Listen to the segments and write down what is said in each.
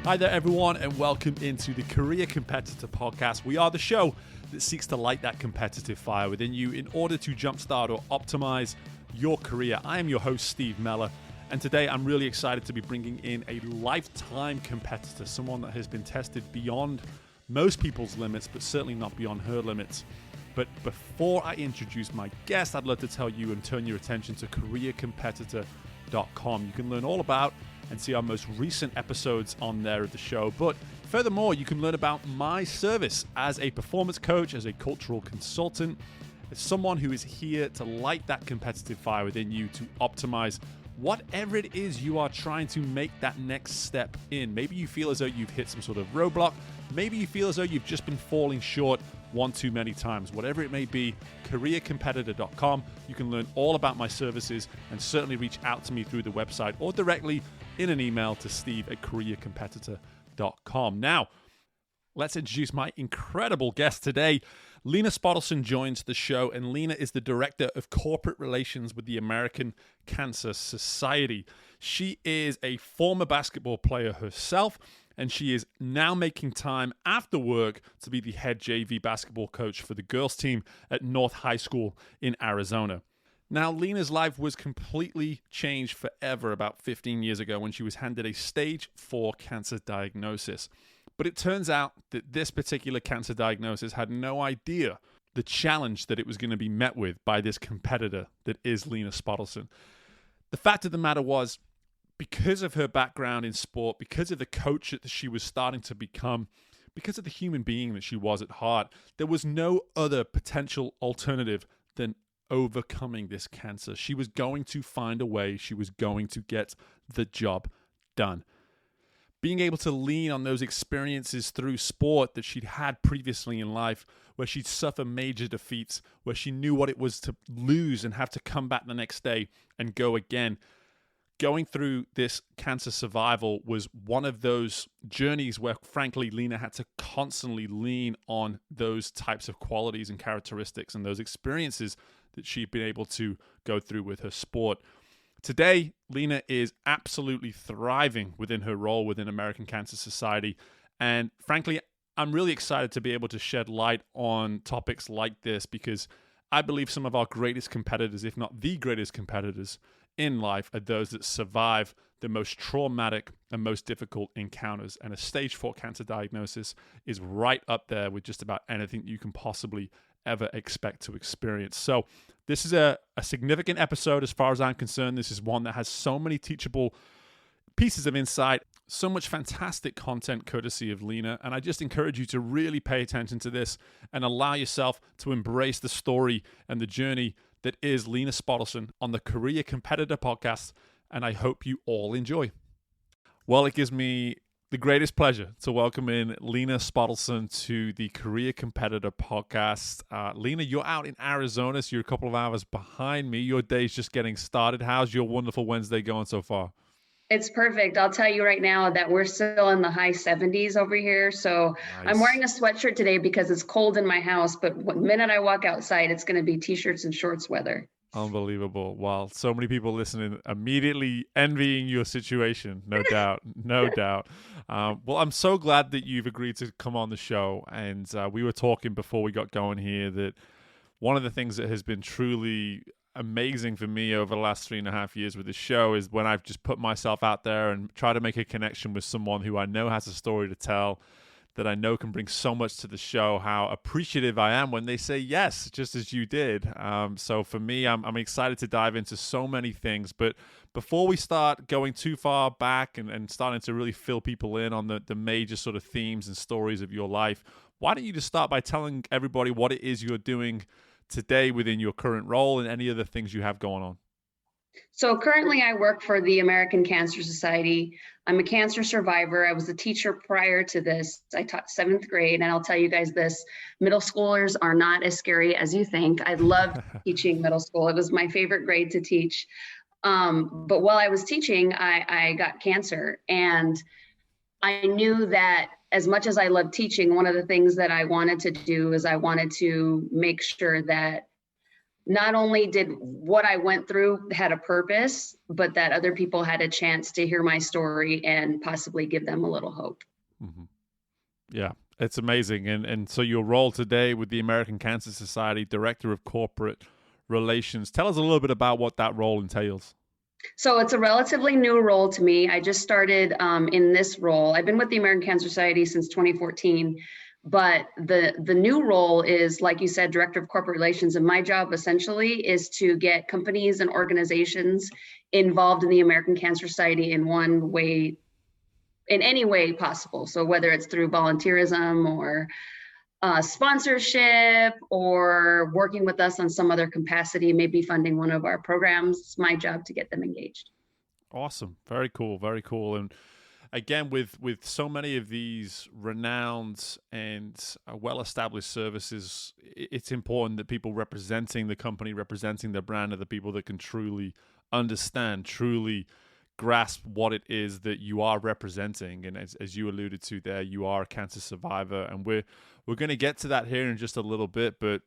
Hi there, everyone, and welcome into the Career Competitor Podcast. We are the show that seeks to light that competitive fire within you in order to jumpstart or optimize your career. I am your host, Steve Meller, and today I'm really excited to be bringing in a lifetime competitor, someone that has been tested beyond most people's limits, but certainly not beyond her limits. But before I introduce my guest, I'd love to tell you and turn your attention to careercompetitor.com. You can learn all about and see our most recent episodes on there of the show. But furthermore, you can learn about my service as a performance coach, as a cultural consultant, as someone who is here to light that competitive fire within you to optimize whatever it is you are trying to make that next step in. Maybe you feel as though you've hit some sort of roadblock. Maybe you feel as though you've just been falling short one too many times. Whatever it may be, careercompetitor.com. You can learn all about my services and certainly reach out to me through the website or directly in an email to steve@careercompetitor.com. Now, let's introduce my incredible guest today. Lena Spotleson joins the show, and Lena is the Director of Corporate Relations with the American Cancer Society. She is a former basketball player herself, and she is now making time after work to be the head JV basketball coach for the girls team at North High School in Arizona. Now, Lena's life was completely changed forever about 15 years ago when she was handed a stage 4 cancer diagnosis. But it turns out that this particular cancer diagnosis had no idea the challenge that it was going to be met with by this competitor that is Lena Spotleson. The fact of the matter was, because of her background in sport, because of the coach that she was starting to become, because of the human being that she was at heart, there was no other potential alternative than overcoming this cancer. She was going to find a way. She was going to get the job done. Being able to lean on those experiences through sport that she'd had previously in life, where she'd suffer major defeats, where she knew what it was to lose and have to come back the next day and go again. Going through this cancer survival was one of those journeys where, frankly, Lena had to constantly lean on those types of qualities and characteristics and those experiences that she'd been able to go through with her sport. Today, Lena is absolutely thriving within her role within American Cancer Society. And frankly, I'm really excited to be able to shed light on topics like this because I believe some of our greatest competitors, if not the greatest competitors in life, are those that survive the most traumatic and most difficult encounters. And a stage 4 cancer diagnosis is right up there with just about anything you can possibly ever expect to experience. So this is a significant episode as far as I'm concerned. This is one that has so many teachable pieces of insight, so much fantastic content courtesy of Lena. And I just encourage you to really pay attention to this and allow yourself to embrace the story and the journey that is Lena Spotleson on the Career Competitor Podcast. And I hope you all enjoy. Well, it gives me the greatest pleasure to welcome in Lena Spotleson to the Career Competitor Podcast. Lena, you're out in Arizona, so you're a couple of hours behind me. Your day's just getting started. How's your wonderful Wednesday going so far? It's perfect. I'll tell you right now that we're still in the high 70s over here. So nice. I'm wearing a sweatshirt today because it's cold in my house, but the minute I walk outside, it's going to be t-shirts and shorts weather. Unbelievable. Wow. So many people listening immediately envying your situation. No doubt. No doubt. Well, I'm so glad that you've agreed to come on the show. And we were talking before we got going here that one of the things that has been truly amazing for me over the last 3.5 years with the show is when I've just put myself out there and try to make a connection with someone who I know has a story to tell, that I know can bring so much to the show, how appreciative I am when they say yes, just as you did. So for me, I'm excited to dive into so many things. But before we start going too far back and starting to really fill people in on the major sort of themes and stories of your life, why don't you just start by telling everybody what it is you're doing today within your current role and any other things you have going on? So currently I work for the American Cancer Society. I'm a cancer survivor. I was a teacher prior to this. I taught 7th grade, and I'll tell you guys this, middle schoolers are not as scary as you think. I loved teaching middle school. It was my favorite grade to teach. But while I was teaching, I got cancer, and I knew that as much as I loved teaching, one of the things that I wanted to do is I wanted to make sure that not only did what I went through had a purpose, but that other people had a chance to hear my story and possibly give them a little hope. Mm-hmm. Yeah, it's amazing. And so your role today with the American Cancer Society, Director of Corporate Relations, tell us a little bit about what that role entails. So it's a relatively new role to me. I just started in this role. I've been with the American Cancer Society since 2014, but the new role is, like you said, Director of Corporate Relations. And my job essentially is to get companies and organizations involved in the American Cancer Society in one way, in any way possible. So whether it's through volunteerism or sponsorship or working with us on some other capacity, maybe funding one of our programs. It's my job to get them engaged. Awesome. Very cool. Very cool. And again, with so many of these renowned and well-established services, it's important that people representing the company, representing the brand, are the people that can truly understand, truly grasp what it is that you are representing. And as you alluded to there, you are a cancer survivor, and we're going to get to that here in just a little bit. But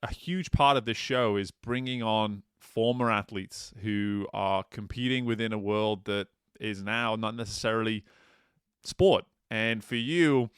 a huge part of this show is bringing on former athletes who are competing within a world that is now not necessarily sport. And for you,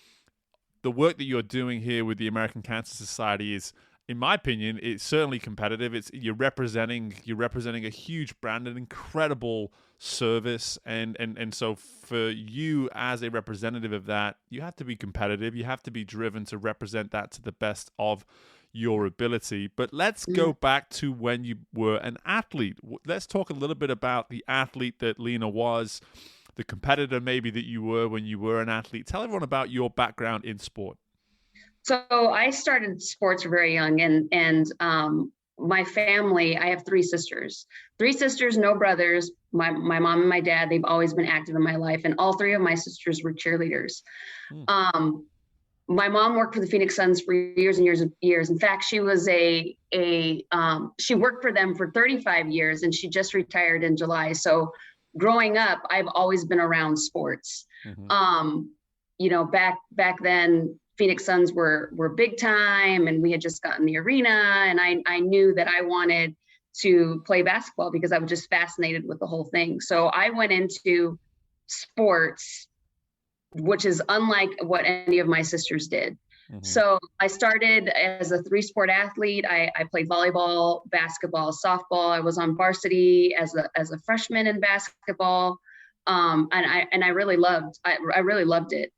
the work that you're doing here with the American Cancer Society is, in my opinion, it's certainly competitive. You're representing a huge brand, an incredible service, and so for you as a representative of that, you have to be competitive. You have to be driven to represent that to the best of your ability. But let's go back to when you were an athlete. Let's talk a little bit about the athlete that Lena was, the competitor maybe that you were when you were an athlete. Tell everyone about your background in sport. So I started sports very young, and my family, I have three sisters, no brothers. My mom and my dad, they've always been active in my life, and all three of my sisters were cheerleaders. My mom worked for the Phoenix Suns for years and years and years. In fact, she was she worked for them for 35 years, and she just retired in July. So growing up, I've always been around sports. You know, back then, Phoenix Suns were big time, and we had just gotten the arena, and I knew that I wanted to play basketball because I was just fascinated with the whole thing. So I went into sports, which is unlike what any of my sisters did. So I started as a 3-sport athlete. I played volleyball, basketball, softball. I was on varsity as a freshman in basketball, and I really loved it.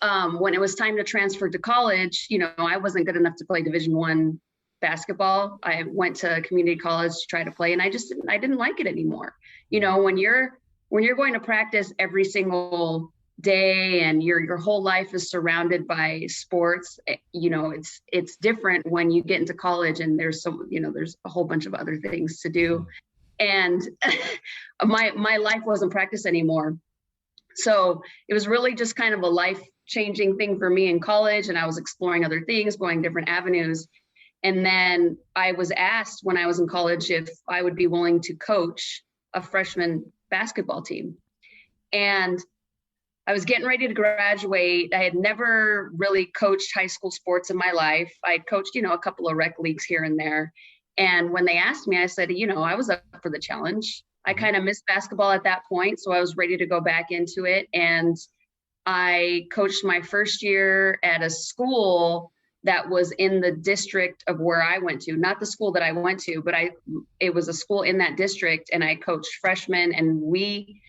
When it was time to transfer to college, you know, I wasn't good enough to play Division I basketball. I went to community college to try to play, and I didn't like it anymore. You know, when you're going to practice every single day and your whole life is surrounded by sports, you know, it's different when you get into college and there's a whole bunch of other things to do. And my life wasn't practice anymore. So it was really just kind of a life-changing thing for me in college, and I was exploring other things, going different avenues. And then I was asked when I was in college if I would be willing to coach a freshman basketball team. And I was getting ready to graduate. I had never really coached high school sports in my life. I coached, you know, a couple of rec leagues here and there. And when they asked me, I said, you know, I was up for the challenge. I kind of missed basketball at that point, so I was ready to go back into it. And I coached my first year at a school that was in the district of where I went to, not the school that I went to, but it was a school in that district, and I coached freshmen, and we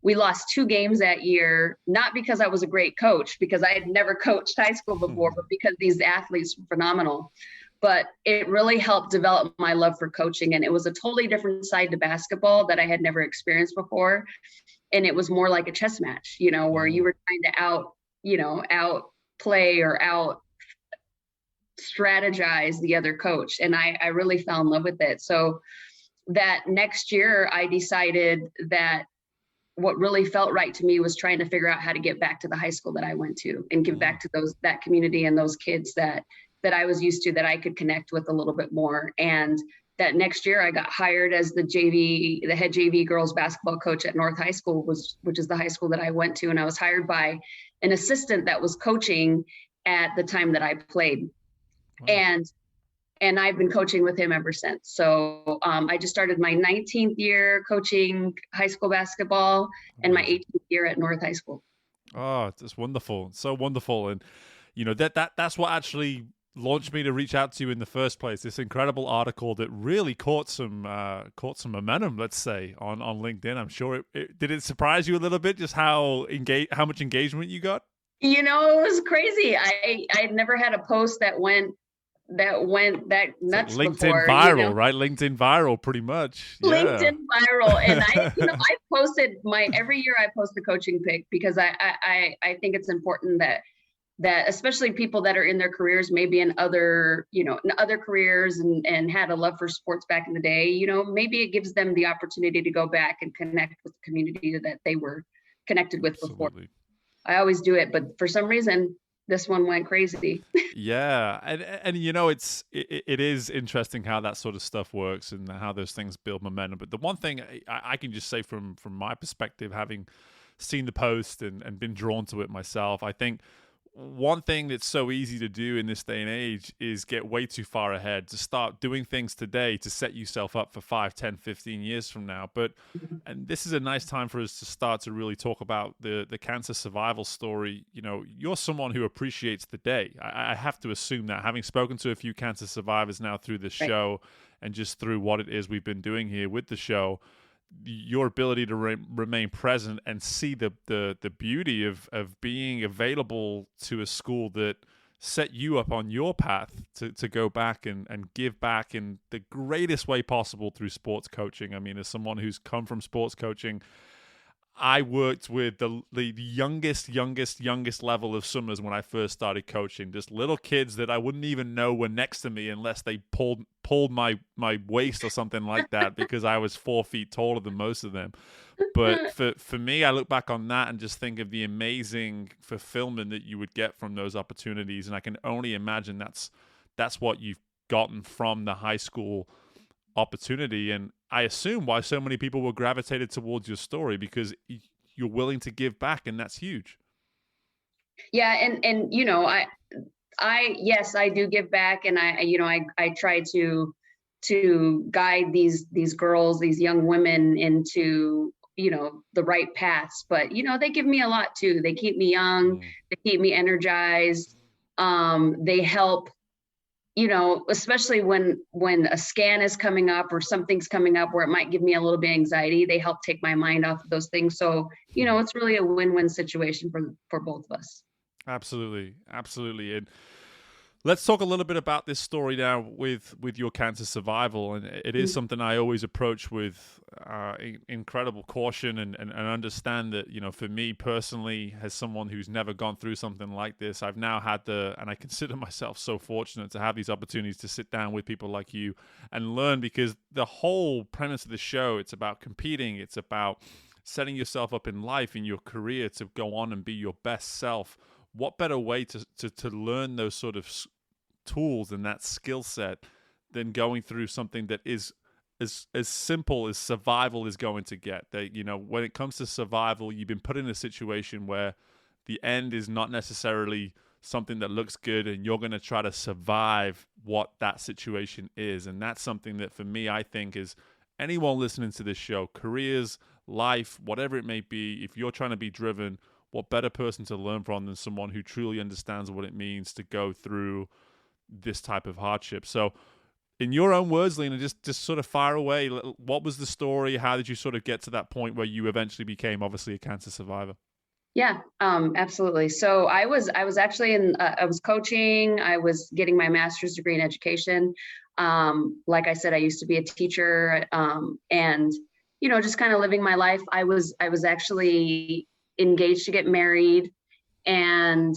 lost 2 games that year, not because I was a great coach, because I had never coached high school before, but because these athletes were phenomenal. But it really helped develop my love for coaching. And it was a totally different side to basketball that I had never experienced before. And it was more like a chess match, you know, where you were trying to outplay or out strategize the other coach. And I really fell in love with it. So that next year, I decided that what really felt right to me was trying to figure out how to get back to the high school that I went to and give back to that community and those kids that I was used to, that I could connect with a little bit more. And that next year I got hired as the head JV girls basketball coach at North High School, which is the high school that I went to. And I was hired by an assistant that was coaching at the time that I played. Wow. and I've been coaching with him ever since. So I just started my 19th year coaching high school basketball and my Amazing. 18th year at North High School. Oh, it's wonderful. So wonderful. And that's what actually launched me to reach out to you in the first place. This incredible article that really caught some momentum, let's say, on LinkedIn. I'm sure did it surprise you a little bit just how much engagement you got? It was crazy. I had never had a post that went that nuts Like LinkedIn before. viral, right? LinkedIn viral, pretty much. Yeah. LinkedIn viral, and I posted every year I post a coaching pic because I think it's important that especially people that are in their careers, maybe in other careers and had a love for sports back in the day, maybe it gives them the opportunity to go back and connect with the community that they were connected with before. I always do it, but for some reason, this one went crazy. Yeah, and it is interesting how that sort of stuff works and how those things build momentum. But the one thing I can just say from my perspective, having seen the post and been drawn to it myself, I think one thing that's so easy to do in this day and age is get way too far ahead, to start doing things today to set yourself up for 5, 10, 15 years from now. And this is a nice time for us to start to really talk about the cancer survival story. You're someone who appreciates the day. I have to assume that, having spoken to a few cancer survivors now through this show and just through what it is we've been doing here with the show, your ability to remain present and see the beauty of being available to a school that set you up on your path to go back and give back in the greatest way possible through sports coaching. I mean, as someone who's come from sports coaching, I worked with the youngest level of summers when I first started coaching. Just little kids that I wouldn't even know were next to me unless they pulled my waist or something like that, because I was 4 feet taller than most of them. But for me, I look back on that and just think of the amazing fulfillment that you would get from those opportunities. And I can only imagine that's what you've gotten from the high school opportunity. And I assume why so many people were gravitated towards your story, because you're willing to give back, and that's huge. Yeah, and yes, I do give back, and I try to guide these girls, these young women into the right paths. But they give me a lot too. They keep me young. They keep me energized. They help. Especially when a scan is coming up or something's coming up where it might give me a little bit of anxiety, they help take my mind off of those things. So, it's really a win-win situation for both of us. Absolutely. And let's talk a little bit about this story now with your cancer survival. And it is something I always approach with incredible caution and understand that, for me personally, as someone who's never gone through something like this, I've now had and I consider myself so fortunate to have these opportunities to sit down with people like you and learn, because the whole premise of the show, it's about competing. It's about setting yourself up in life, in your career, to go on and be your best self. What better way to learn those sort of tools and that skill set than going through something that is as simple as survival is going to get? That, when it comes to survival, you've been put in a situation where the end is not necessarily something that looks good, and you're going to try to survive what that situation is. And that's something that, for me, I think is anyone listening to this show, careers, life, whatever it may be, if you're trying to be driven, what better person to learn from than someone who truly understands what it means to go through this type of hardship. So in your own words, Lena, just sort of fire away. What was the story? How did you sort of get to that point where you eventually became obviously a cancer survivor? Yeah, absolutely. So I was actually I was coaching. I was getting my master's degree in education. Like I said, I used to be a teacher, and just kind of living my life. I was actually engaged to get married, and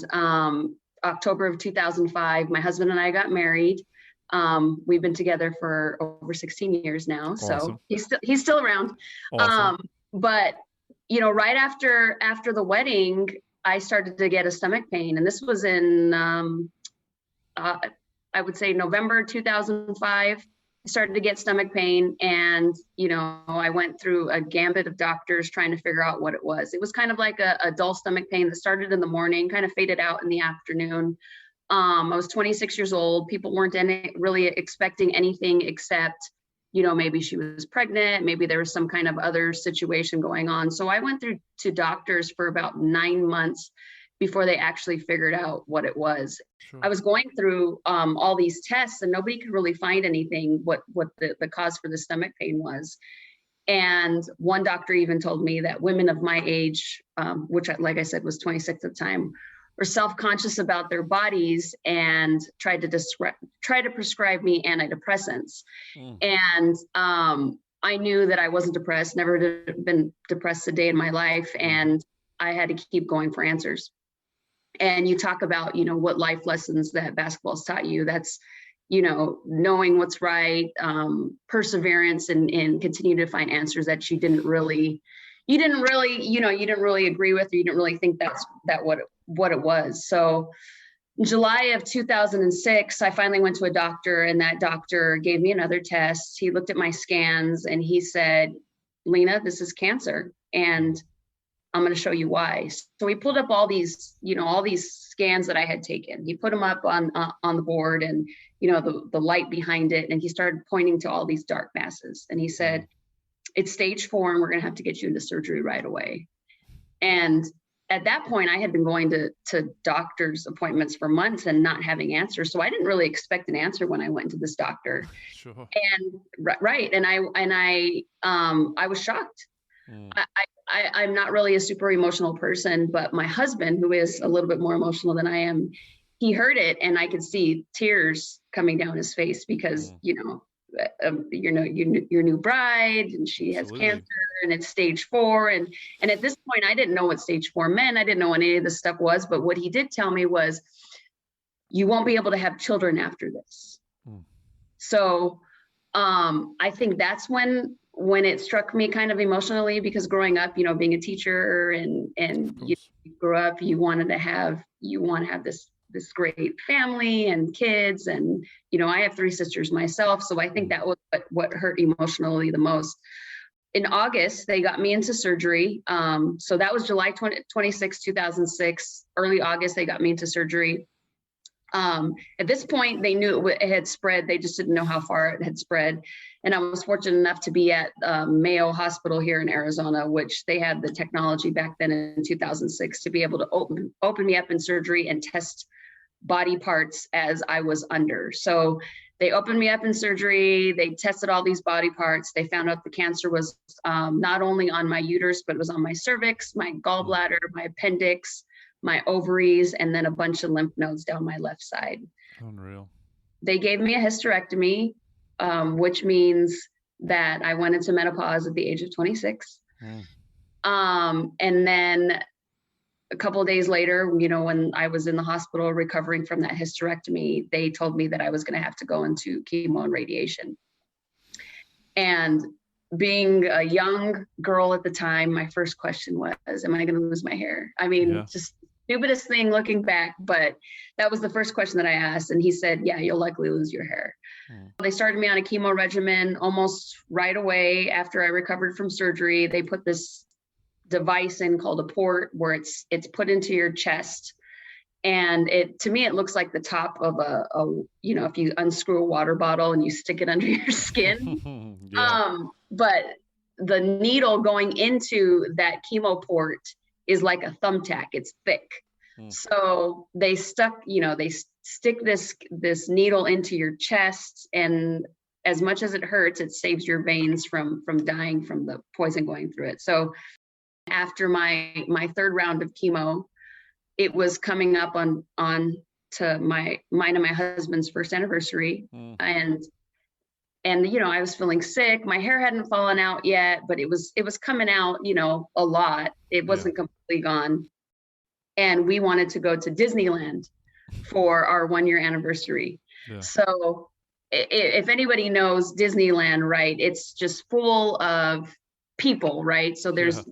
October of 2005, my husband and I got married. We've been together for over 16 years now. Awesome. So he's still around. Awesome. But right after the wedding, I started to get a stomach pain, and this was in I would say November 2005. I started to get stomach pain, and I went through a gambit of doctors trying to figure out what it was. It was kind of like a dull stomach pain that started in the morning, kind of faded out in the afternoon. I was 26 years old. People weren't really expecting anything except, maybe she was pregnant, maybe there was some kind of other situation going on. So I went through to doctors for about 9 months before they actually figured out what it was. Sure. I was going through all these tests and nobody could really find anything, what the cause for the stomach pain was. And one doctor even told me that women of my age, which, like I said, was 26 at the time, were self-conscious about their bodies and tried to prescribe me antidepressants. And I knew that I wasn't depressed, never been depressed a day in my life, and I had to keep going for answers. And you talk about, what life lessons that basketball's taught you. That's, knowing what's right, perseverance, and continue to find answers that you didn't really agree with, or you didn't really think what it was. So in July of 2006, I finally went to a doctor, and that doctor gave me another test. He looked at my scans and he said, "Lena, this is cancer, and I'm going to show you why." So he pulled up all these scans that I had taken. He put them up on the board, and the light behind it, and he started pointing to all these dark masses. And he said, "It's stage 4, and we're going to have to get you into surgery right away." And at that point, I had been going to doctor's appointments for months and not having answers. So I didn't really expect an answer when I went to this doctor. Sure. And right. And I was shocked. I'm not really a super emotional person, but my husband, who is a little bit more emotional than I am, he heard it, and I could see tears coming down his face because, your new bride, and she has cancer, and it's stage 4. And at this point, I didn't know what stage 4 meant. I didn't know what any of this stuff was. But what he did tell me was, you won't be able to have children after this. So I think that's when it struck me kind of emotionally, because growing up, being a teacher and you grew up, you want to have this great family and kids. And, I have 3 sisters myself. So I think that was what hurt emotionally the most. In August, they got me into surgery. So that was July 26, 2006. Early August, they got me into surgery. At this point, they knew it had spread. They just didn't know how far it had spread. And I was fortunate enough to be at Mayo Hospital here in Arizona, which they had the technology back then in 2006 to be able to open me up in surgery and test body parts as I was under. So they opened me up in surgery. They tested all these body parts. They found out the cancer was not only on my uterus, but it was on my cervix, my gallbladder, my appendix, my ovaries, and then a bunch of lymph nodes down my left side. Unreal. They gave me a hysterectomy, which means that I went into menopause at the age of 26. And then a couple of days later, when I was in the hospital recovering from that hysterectomy, they told me that I was going to have to go into chemo and radiation. And being a young girl at the time, my first question was, am I going to lose my hair? I mean, just stupidest thing looking back, but that was the first question that I asked. And he said, yeah, you'll likely lose your hair. They started me on a chemo regimen almost right away after I recovered from surgery. They put this device in called a port, where it's put into your chest. And to me, it looks like the top of a if you unscrew a water bottle and you stick it under your skin. But the needle going into that chemo port is like a thumbtack. It's thick. So they stick this needle into your chest, and as much as it hurts, it saves your veins from dying from the poison going through it. So after my 3rd round of chemo, it was coming up on to mine and my husband's 1st anniversary. And I was feeling sick. My hair hadn't fallen out yet, but it was coming out, a lot. It wasn't completely gone. And we wanted to go to Disneyland for our 1-year anniversary. So if anybody knows Disneyland, right, it's just full of people, right? So there's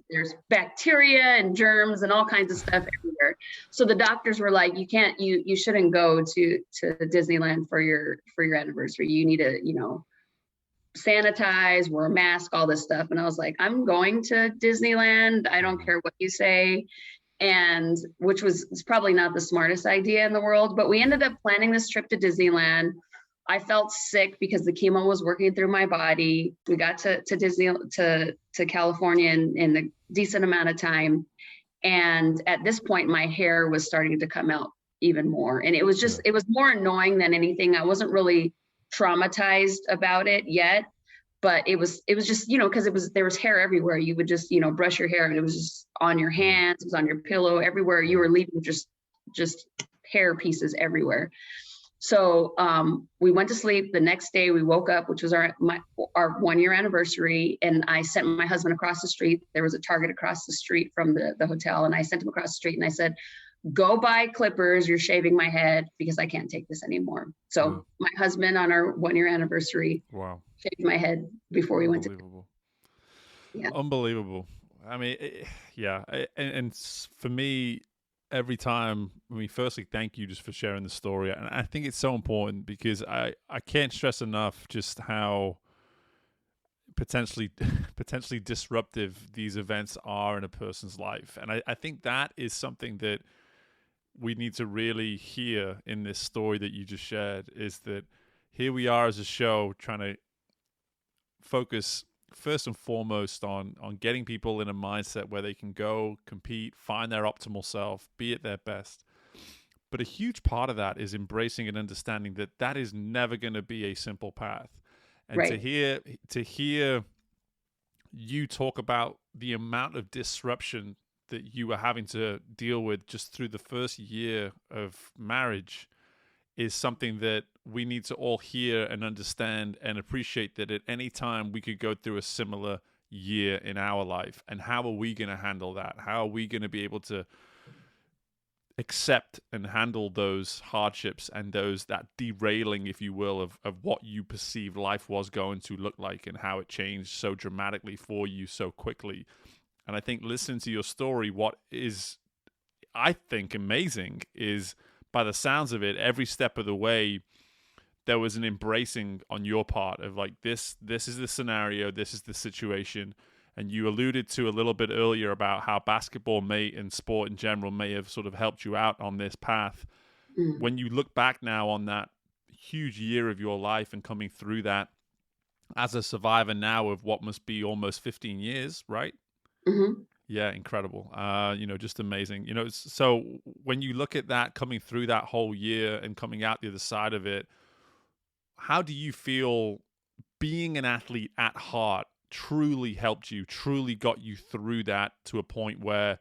bacteria and germs and all kinds of stuff everywhere. So the doctors were like, you shouldn't go to Disneyland for your anniversary. You need to, sanitize, wear a mask, all this stuff. And I was like, I'm going to Disneyland. I don't care what you say. and which was probably not the smartest idea in the world, but we ended up planning this trip to Disneyland. I felt sick because the chemo was working through my body. We got to Disney, to California in a decent amount of time. And at this point, my hair was starting to come out even more. And it was just, it was more annoying than anything. I wasn't really traumatized about it yet, but it was just, because there was hair everywhere. You would just, brush your hair and it was just on your hands, it was on your pillow, everywhere you were leaving just hair pieces everywhere. So we went to sleep. The next day we woke up, which was our 1-year anniversary. And I sent my husband across the street. There was a Target across the street from the hotel. And I sent him across the street and I said, go buy clippers. You're shaving my head because I can't take this anymore. So my husband on our 1-year anniversary, shaved my head before we went to. Unbelievable. I mean, and for me, every time, firstly, thank you just for sharing the story. And I think it's so important because I can't stress enough just how potentially disruptive these events are in a person's life. And I think that is something that we need to really hear in this story that you just shared, is that here we are as a show trying to focus first and foremost on getting people in a mindset where they can go compete, find their optimal self, be at their best. But a huge part of that is embracing and understanding that that is never going to be a simple path. And to hear you talk about the amount of disruption that you were having to deal with just through the first year of marriage is something that we need to all hear and understand and appreciate, that at any time we could go through a similar year in our life. And how are we going to handle that? How are we going to be able to accept and handle those hardships and that derailing, if you will, of what you perceived life was going to look like and how it changed so dramatically for you so quickly? And I think listening to your story, what is, I think, amazing is, by the sounds of it, every step of the way, there was an embracing on your part of like, this is the scenario, this is the situation. And you alluded to a little bit earlier about how basketball and sport in general may have sort of helped you out on this path. When you look back now on that huge year of your life and coming through that as a survivor now of what must be almost 15 years, right? Mm-hmm. Yeah, incredible. Just amazing. So when you look at that, coming through that whole year and coming out the other side of it, how do you feel being an athlete at heart truly helped you, truly got you through that to a point where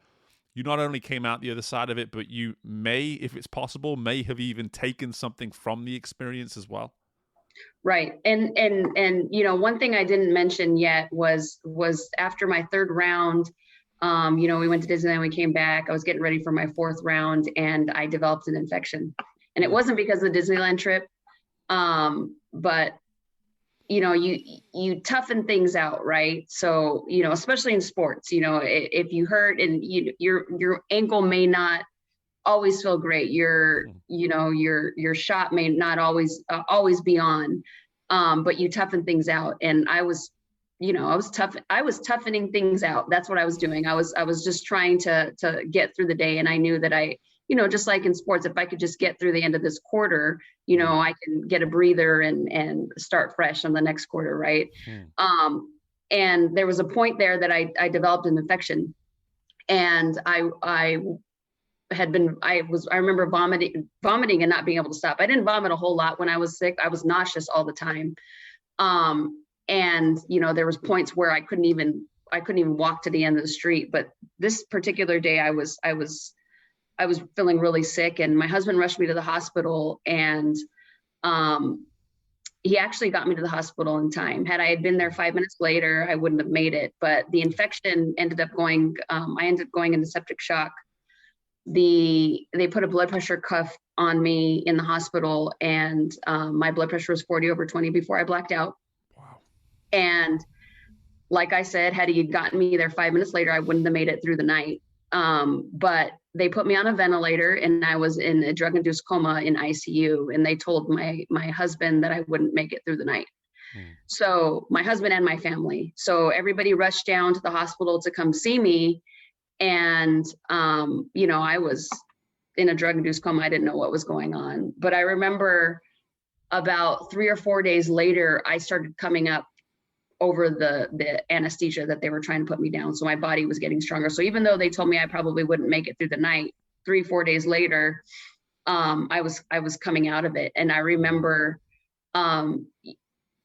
you not only came out the other side of it, but you may, if it's possible, may have even taken something from the experience as well? Right. And one thing I didn't mention yet was after my third round, we went to Disneyland, we came back, I was getting ready for my fourth round and I developed an infection. And it wasn't because of the Disneyland trip. But you toughen things out, right? So, especially in sports, if you hurt and your ankle may not always feel great. Your shot may not always be on, but you toughen things out. And I was toughening things out. That's what I was doing. I was just trying to get through the day. And I knew that just like in sports, if I could just get through the end of this quarter, I can get a breather and start fresh on the next quarter. Right. And there was a point there that I developed an infection, and I remember vomiting and not being able to stop. I didn't vomit a whole lot when I was sick. I was nauseous all the time. And there was points where I couldn't even walk to the end of the street. But this particular day I was feeling really sick, and my husband rushed me to the hospital, and he actually got me to the hospital in time. Had I been there 5 minutes later, I wouldn't have made it. But the infection ended up going, I ended up going into septic shock. They put a blood pressure cuff on me in the hospital, and my blood pressure was 40/20 before I blacked out. Wow. And like I said, had he gotten me there 5 minutes later, I wouldn't have made it through the night. But they put me on a ventilator, and I was in a drug-induced coma in ICU. And they told my husband that I wouldn't make it through the night. So my husband and my family. So everybody rushed down to the hospital to come see me. And, I was in a drug-induced coma. I didn't know what was going on. But I remember about 3 or 4 days later, I started coming up over the anesthesia that they were trying to put me down. So my body was getting stronger. So even though they told me I probably wouldn't make it through the night, 3, 4 days later, I was coming out of it. And I remember,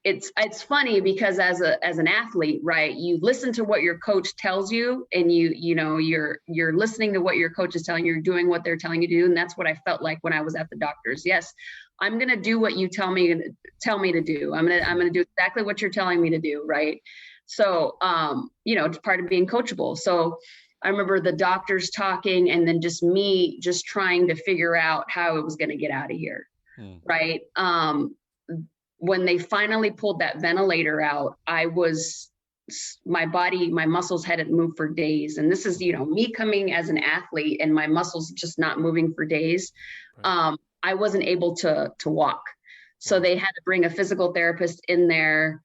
it's funny because as an athlete, right, you listen to what your coach tells you, and you're listening to what your coach is telling you, you're doing what they're telling you to do. And that's what I felt like when I was at the doctor's. Yes, I'm going to do what you tell me to do. I'm going to do exactly what you're telling me to do. Right. So, it's part of being coachable. So I remember the doctors talking, and then just me just trying to figure out how I was going to get out of here. Right. When they finally pulled that ventilator out, my muscles hadn't moved for days. And this is, me coming as an athlete and my muscles just not moving for days. Right. I wasn't able to walk. So they had to bring a physical therapist in there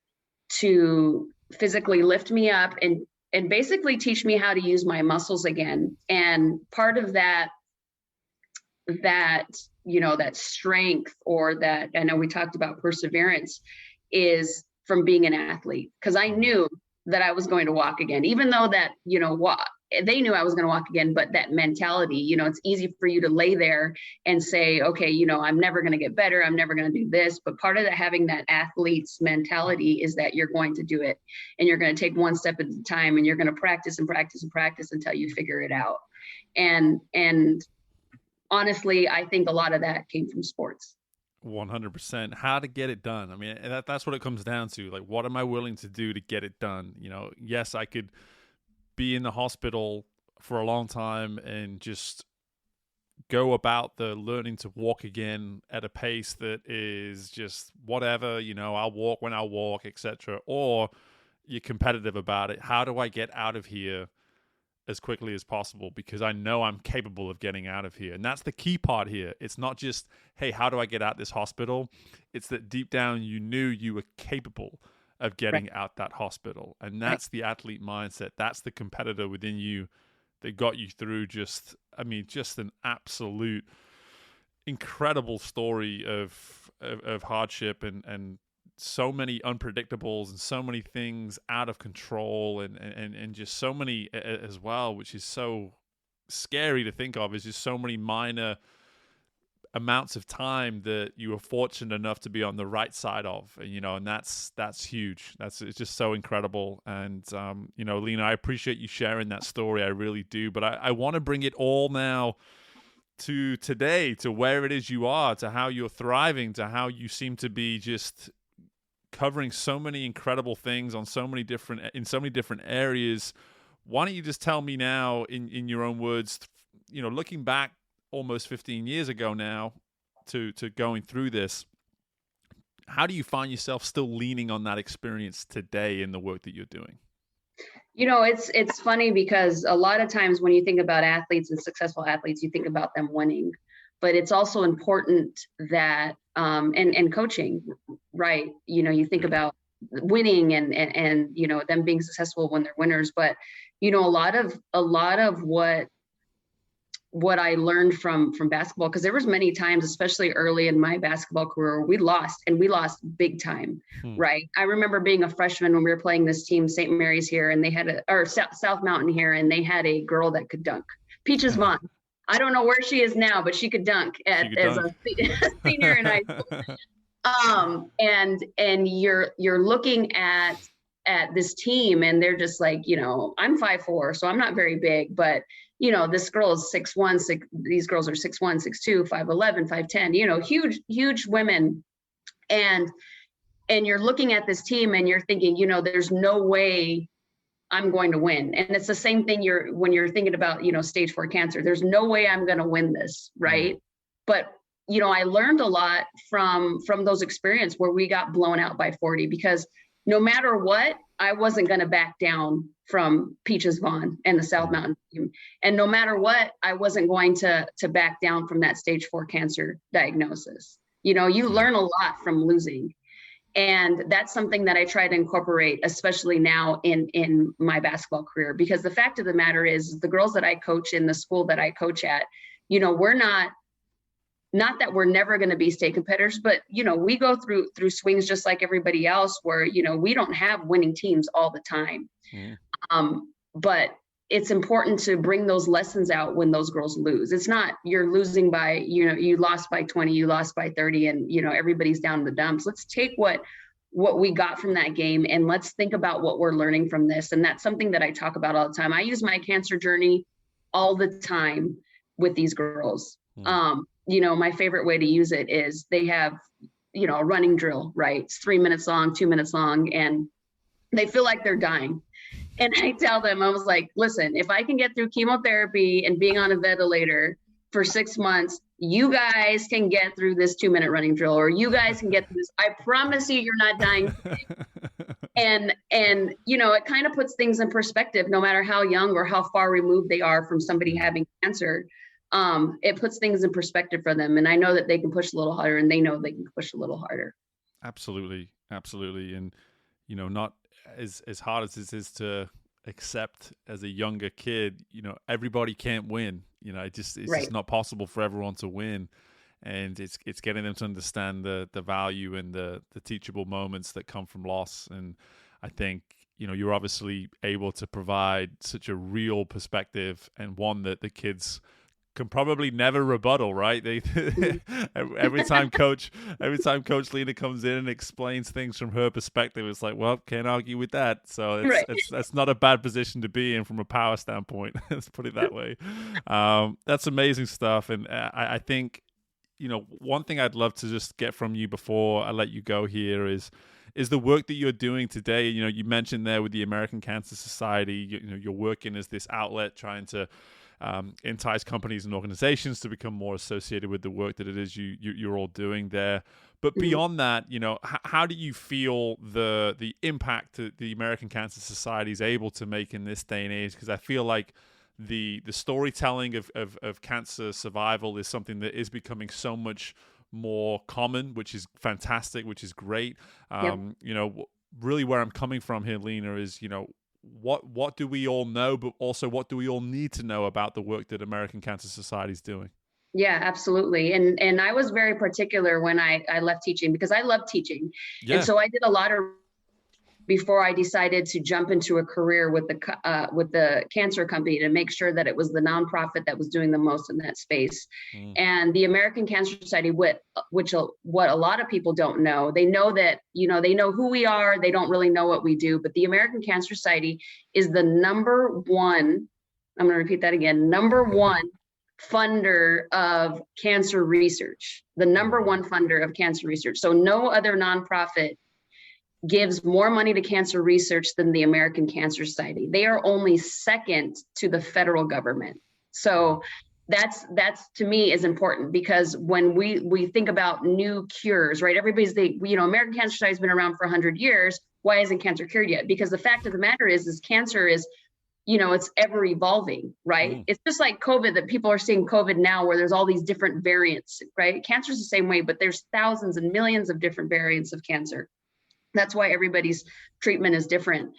to physically lift me up and basically teach me how to use my muscles again. And part of that strength, or that, I know we talked about perseverance, is from being an athlete. Because I knew that I was going to walk again, even though that, they knew I was going to walk again, but that mentality, it's easy for you to lay there and say, okay, I'm never going to get better. I'm never going to do this. But part of that, having that athlete's mentality, is that you're going to do it, and you're going to take one step at a time, and you're going to practice and practice and practice until you figure it out. And honestly, I think a lot of that came from sports. 100%. How to get it done. I mean, that's what it comes down to. Like, what am I willing to do to get it done? Yes, I could be in the hospital for a long time and just go about the learning to walk again at a pace that is just whatever, I'll walk when I walk, etc. Or you're competitive about it. How do I get out of here as quickly as possible, because I know I'm capable of getting out of here? And that's the key part here. It's not just, hey, how do I get out this hospital? It's that deep down you knew you were capable of getting out that hospital. And that's the athlete mindset. That's the competitor within you that got you through just an absolute incredible story of hardship and so many unpredictables and so many things out of control and just so many as well, which is so scary to think of, is just so many minor amounts of time that you were fortunate enough to be on the right side of, and that's huge. It's just so incredible. And Lena, I appreciate you sharing that story. I really do. But I want to bring it all now to today, to where it is you are, to how you're thriving, to how you seem to be just covering so many incredible things in so many different areas. Why don't you just tell me now, in your own words, looking back almost 15 years ago now to going through this, how do you find yourself still leaning on that experience today in the work that you're doing? It's funny because a lot of times when you think about athletes and successful athletes, you think about them winning, but it's also important that, and coaching, right? You think about winning and them being successful when they're winners, but a lot of what I learned from basketball, because there was many times, especially early in my basketball career, we lost big time, right? I remember being a freshman when we were playing this team, St. Mary's here, and they had South Mountain here, and they had a girl that could dunk, Peaches Vaughn. I don't know where she is now, but she could dunk as a senior in high school. And you're looking at this team, and they're just like, I'm 5'4", so I'm not very big, but this girl is 6'1", these girls are 6'1", 6'2", 5'11", 5'10", huge women. And you're looking at this team and you're thinking, there's no way I'm going to win. And it's the same thing when you're thinking about, stage 4 cancer, there's no way I'm going to win this. Right. But, I learned a lot from those experiences where we got blown out by 40, because no matter what, I wasn't going to back down from Peaches Vaughn and the South Mountain team. And no matter what, I wasn't going to back down from that stage 4 cancer diagnosis. You learn a lot from losing. And that's something that I try to incorporate, especially now in my basketball career, because the fact of the matter is the girls that I coach in the school that I coach at, we're not that we're never going to be state competitors, but we go through swings just like everybody else where we don't have winning teams all the time. But it's important to bring those lessons out when those girls lose. It's not you're losing by you lost by 20, you lost by 30, and everybody's down in the dumps. Let's take what we got from that game and let's think about what we're learning from this. And that's something that I talk about all the time. I use my cancer journey all the time with these girls. My favorite way to use it is they have, a running drill, right? It's 3 minutes long, 2 minutes long, and they feel like they're dying. And I tell them, I was like, listen, if I can get through chemotherapy and being on a ventilator for 6 months, you guys can get through this 2-minute running drill, or you guys can get through this. I promise you, you're not dying. And it kind of puts things in perspective, no matter how young or how far removed they are from somebody having cancer. It puts things in perspective for them. And I know that they can push a little harder, and they know they can push a little harder. Absolutely. And, not as hard as this is to accept as a younger kid, everybody can't win. It's just not possible for everyone to win. And it's getting them to understand the value and the teachable moments that come from loss. And I think, you're obviously able to provide such a real perspective, and one that the kids can probably never rebuttal, right? They every time Coach Lena comes in and explains things from her perspective, it's like, well, can't argue with that. So that's not a bad position to be in from a power standpoint. Let's put it that way. That's amazing stuff, and I think one thing I'd love to just get from you before I let you go here is the work that you're doing today. You mentioned there with the American Cancer Society, you're working as this outlet trying to entice companies and organizations to become more associated with the work that it is you're all doing there. But beyond that, how do you feel the impact that the American Cancer Society is able to make in this day and age? Because I feel like the storytelling of cancer survival is something that is becoming so much more common, which is fantastic, which is great. Really where I'm coming from here, Lena, is, what do we all know, but also what do we all need to know about the work that American Cancer Society is doing? Yeah, absolutely. And I was very particular when I left teaching, because I love teaching. Yeah. And so I did a lot of before I decided to jump into a career with the cancer company to make sure that it was the nonprofit that was doing the most in that space. And the American Cancer Society, what a lot of people don't know, they know that, they know who we are, they don't really know what we do, but the American Cancer Society is the number one, I'm going to repeat that again, number one funder of cancer research, the number one funder of cancer research. So no other nonprofit gives more money to cancer research than the American Cancer Society. They are only second to the federal government. So that's to me is important, because when we think about new cures, right? Everybody's American Cancer Society has been around for 100 years. Why isn't cancer cured yet? Because the fact of the matter is cancer is, it's ever evolving, right? It's just like COVID, that people are seeing COVID now where there's all these different variants, right? Cancer is the same way, but there's thousands and millions of different variants of cancer. That's why everybody's treatment is different.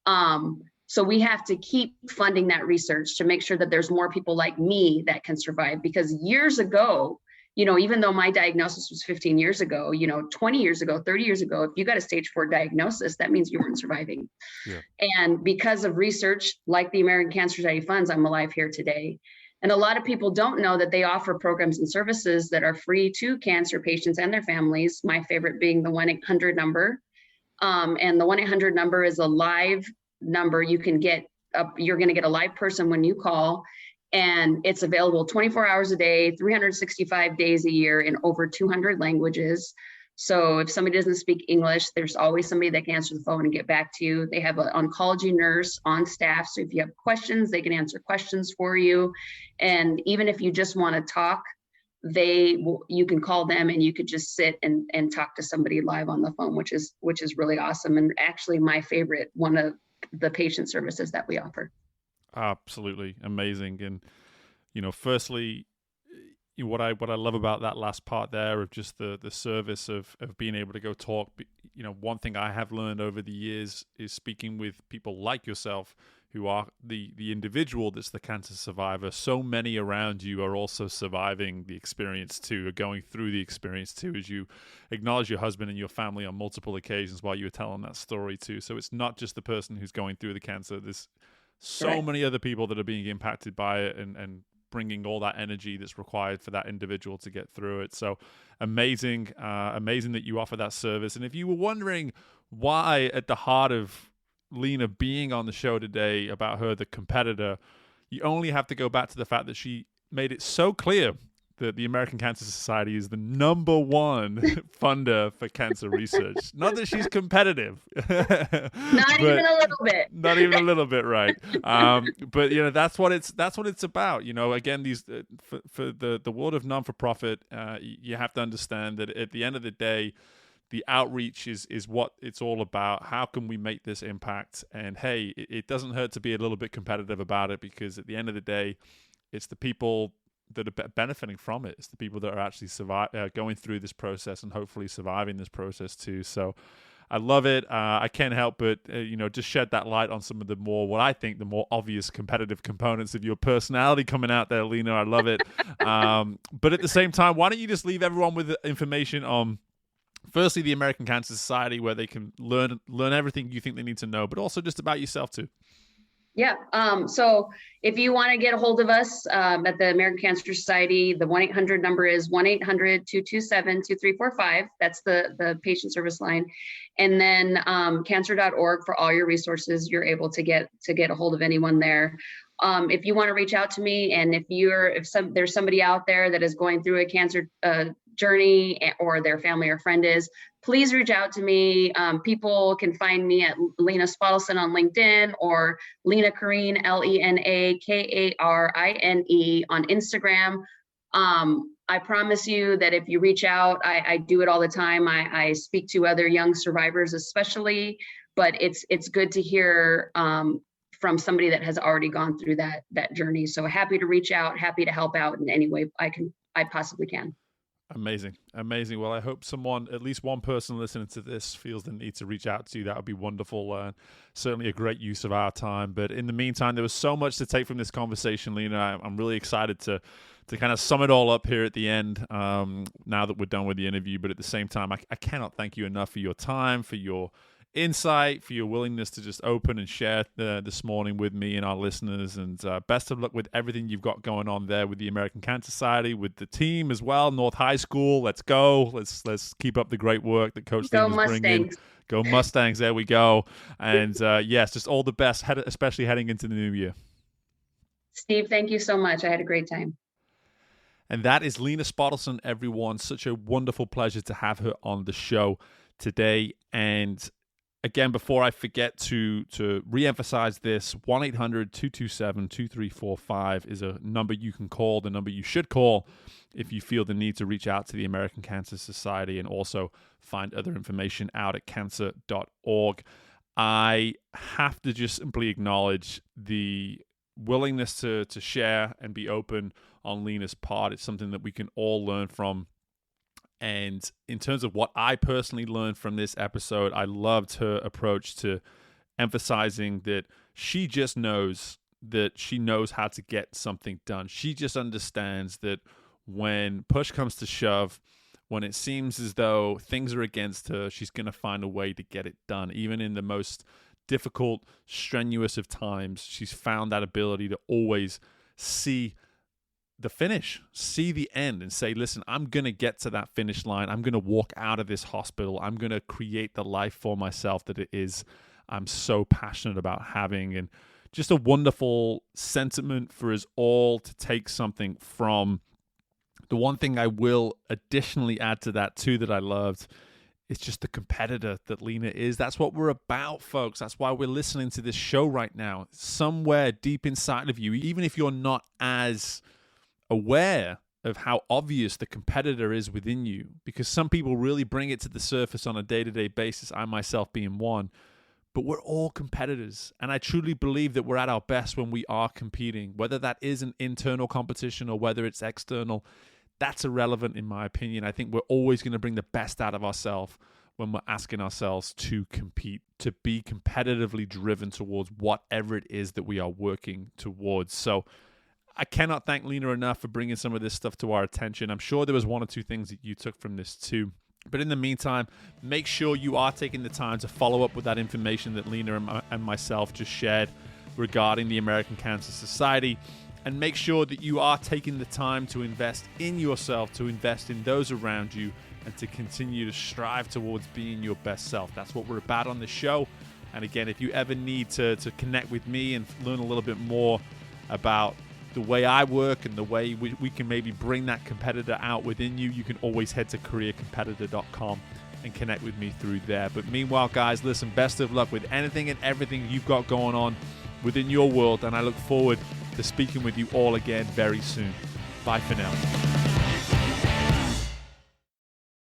So we have to keep funding that research to make sure that there's more people like me that can survive. Because years ago, even though my diagnosis was 15 years ago, 20 years ago, 30 years ago, if you got a stage 4 diagnosis, that means you weren't surviving. Yeah. And because of research like the American Cancer Society funds, I'm alive here today. And a lot of people don't know that they offer programs and services that are free to cancer patients and their families. My favorite being the 1-800 number. And the 1-800 number is a live number. You're going to get a live person when you call, and it's available 24 hours a day, 365 days a year in over 200 languages. So if somebody doesn't speak English, there's always somebody that can answer the phone and get back to you. They have an oncology nurse on staff. So if you have questions, they can answer questions for you. And even if you just want to talk, you can call them and you could just sit and talk to somebody live on the phone, which is really awesome. And actually my favorite, one of the patient services that we offer. Absolutely amazing. And, firstly, what I love about that last part there of just the service of being able to go talk, one thing I have learned over the years is speaking with people like yourself who are the individual that's the cancer survivor. So many around you are also surviving the experience too, are going through the experience too, as you acknowledge your husband and your family on multiple occasions while you were telling that story too. So it's not just the person who's going through the cancer. There's so many other people that are being impacted by it and bringing all that energy that's required for that individual to get through it. So amazing that you offer that service. And if you were wondering why at the heart of Lena being on the show today about her, the competitor, you only have to go back to the fact that she made it so clear that the American Cancer Society is the number one funder for cancer research. Not that she's competitive. Not even a little bit. Not even a little bit, right? But that's what it's about. Again, these for the world of non-for-profit, you have to understand that at the end of the day, the outreach is what it's all about. How can we make this impact? And hey, it doesn't hurt to be a little bit competitive about it, because at the end of the day, it's the people that are benefiting from it. It's the people that are actually going through this process and hopefully surviving this process too. So I love it. I can't help but just shed that light on some of the what I think the more obvious competitive components of your personality coming out there, Lena. I love it. But at the same time, why don't you just leave everyone with information on, firstly, the American Cancer Society, where they can learn everything you think they need to know, but also just about yourself too. Yeah. So if you want to get a hold of us at the American Cancer Society, the 1-800 number is 1-800-227-2345. That's the patient service line. And then cancer.org for all your resources. You're able to get a hold of anyone there. If you want to reach out to me, and if there's somebody out there that is going through a cancer journey, or their family or friend is, please reach out to me. People can find me at Lena Spotleson on LinkedIn, or Lena Karine, LenaKarine on Instagram. I promise you that if you reach out, I do it all the time. I speak to other young survivors especially, but it's good to hear from somebody that has already gone through that journey. So happy to reach out, happy to help out in any way I possibly can. Amazing. Well, I hope at least one person listening to this feels the need to reach out to you. That would be wonderful. Certainly a great use of our time. But in the meantime, there was so much to take from this conversation, Lena. I'm really excited to kind of sum it all up here at the end, now that we're done with the interview. But at the same time, I cannot thank you enough for your time, for your insight, for your willingness to just open and share this morning with me and our listeners. And best of luck with everything you've got going on there with the American Cancer Society, with the team as well, North High School. Let's go. Let's keep up the great work that Coach Steve is bringing. Go Mustangs. There we go. And yes, just all the best, especially heading into the new year. Steve, thank you so much. I had a great time. And that is Lena Spotleson, everyone. Such a wonderful pleasure to have her on the show today. And again, before I forget to reemphasize this, 1-800-227-2345 is a number you can call, the number you should call if you feel the need to reach out to the American Cancer Society, and also find other information out at cancer.org. I have to just simply acknowledge the willingness to share and be open on Lena's part. It's something that we can all learn from. And in terms of what I personally learned from this episode, I loved her approach to emphasizing that she just knows that she knows how to get something done. She just understands that when push comes to shove, when it seems as though things are against her, she's going to find a way to get it done. Even in the most difficult, strenuous of times, she's found that ability to always see the finish, see the end, and say, listen, I'm going to get to that finish line. I'm going to walk out of this hospital. I'm going to create the life for myself that it is I'm so passionate about having. And just a wonderful sentiment for us all to take something from. The one thing I will additionally add to that too that I loved, it's just the competitor that Lena is. That's what we're about, folks. That's why we're listening to this show right now. Somewhere deep inside of you, even if you're not as aware of how obvious the competitor is within you, because some people really bring it to the surface on a day-to-day basis, I myself being one, but we're all competitors. And I truly believe that we're at our best when we are competing, whether that is an internal competition or whether it's external. That's irrelevant in my opinion. I think we're always going to bring the best out of ourselves when we're asking ourselves to compete, to be competitively driven towards whatever it is that we are working towards. So I cannot thank Lena enough for bringing some of this stuff to our attention. I'm sure there was one or two things that you took from this too. But in the meantime, make sure you are taking the time to follow up with that information that Lena and myself just shared regarding the American Cancer Society. And make sure that you are taking the time to invest in yourself, to invest in those around you, and to continue to strive towards being your best self. That's what we're about on the show. And again, if you ever need to connect with me and learn a little bit more about the way I work and the way we can maybe bring that competitor out within you, you can always head to careercompetitor.com and connect with me through there. But meanwhile, guys, listen, best of luck with anything and everything you've got going on within your world, and I look forward to speaking with you all again very soon. Bye for now.